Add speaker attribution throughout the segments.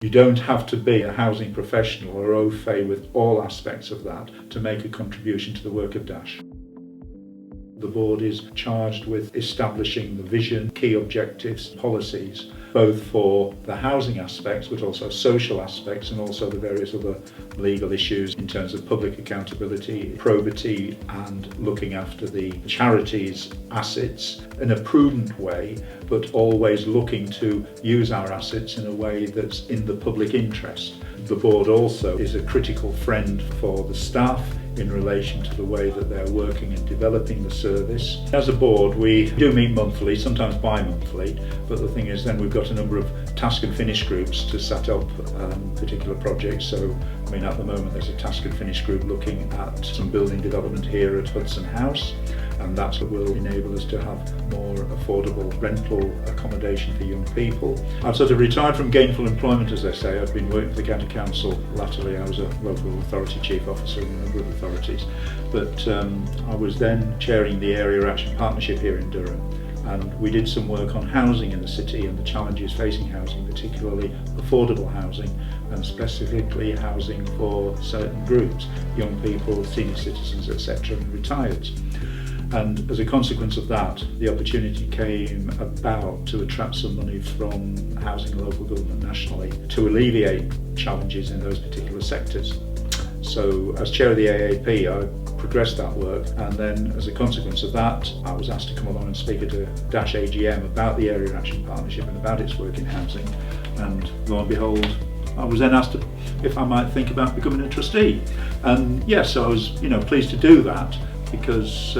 Speaker 1: You don't have to be a housing professional or au fait with all aspects of that to make a contribution to the work of Dash. The board is charged with establishing the vision, key objectives, policies, both for the housing aspects but also social aspects and also the various other legal issues in terms of public accountability, probity and looking after the charity's assets in a prudent way, but always looking to use our assets in a way that's in the public interest. The board also is a critical friend for the staff in relation to the way that they're working and developing the service. As a board, we do meet monthly, sometimes bi-monthly, but the thing is then we've got a number of task and finish groups to set up particular projects. So, I mean, at the moment there's a task and finish group looking at some building development here at Hudson House, and that's what will enable us to have more affordable rental accommodation for young people. I've sort of retired from gainful employment, as they say. I've been working for the County Council. Latterly I was a local authority chief officer in a number of authorities, but I was then chairing the Area Action Partnership here in Durham, and we did some work on housing in the city and the challenges facing housing, particularly affordable housing and specifically housing for certain groups, young people, senior citizens, etc., and retireds. And as a consequence of that, the opportunity came about to attract some money from housing and local government nationally to alleviate challenges in those particular sectors. So as chair of the AAP, I progressed that work, and then as a consequence of that, I was asked to come along and speak at a Dash AGM about the Area Action Partnership and about its work in housing. And lo and behold, I was then asked if I might think about becoming a trustee. And yes, I was pleased to do that, because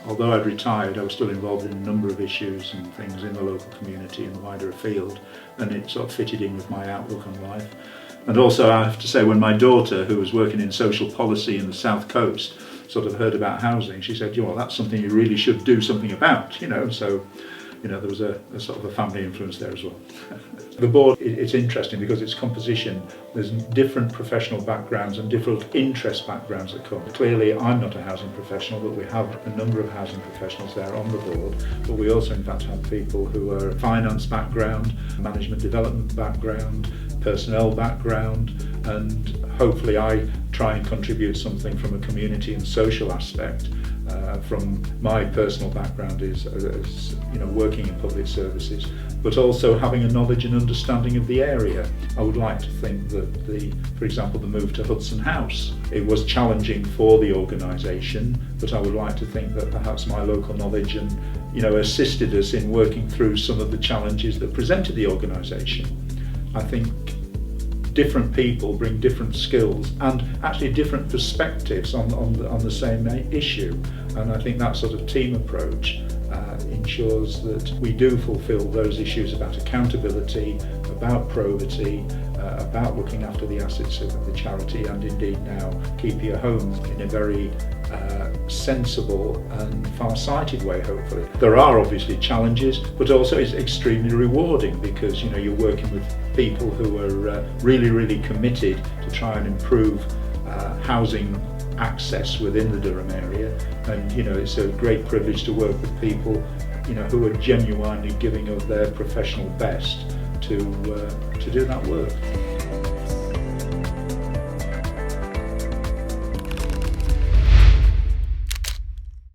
Speaker 1: although I'd retired, I was still involved in a number of issues and things in the local community and wider field, and it sort of fitted in with my outlook on life. And also I have to say, when my daughter, who was working in social policy in the South Coast, sort of heard about housing, she said, well, that's something you really should do something about, so there was a sort of a family influence there as well. The board, it's interesting because its composition, there's different professional backgrounds and different interest backgrounds that come. Clearly, I'm not a housing professional, but we have a number of housing professionals there on the board. But we also, in fact, have people who are finance background, management development background, personnel background, and hopefully I try and contribute something from a community and social aspect. From my personal background is working in public services, but also having a knowledge and understanding of the area. I would like to think that for example, the move to Hudson House, it was challenging for the organisation, but I would like to think that perhaps my local knowledge and assisted us in working through some of the challenges that presented the organisation. I think different people bring different skills and actually different perspectives on the same issue, and I think that sort of team approach ensures that we do fulfil those issues about accountability, about probity, about looking after the assets of the charity, and indeed now keep your home in a very sensible and far-sighted way, hopefully. There are obviously challenges, but also it's extremely rewarding because you're working with people who are really committed to try and improve housing access within the Durham area, and it's a great privilege to work with people who are genuinely giving of their professional best to do that work.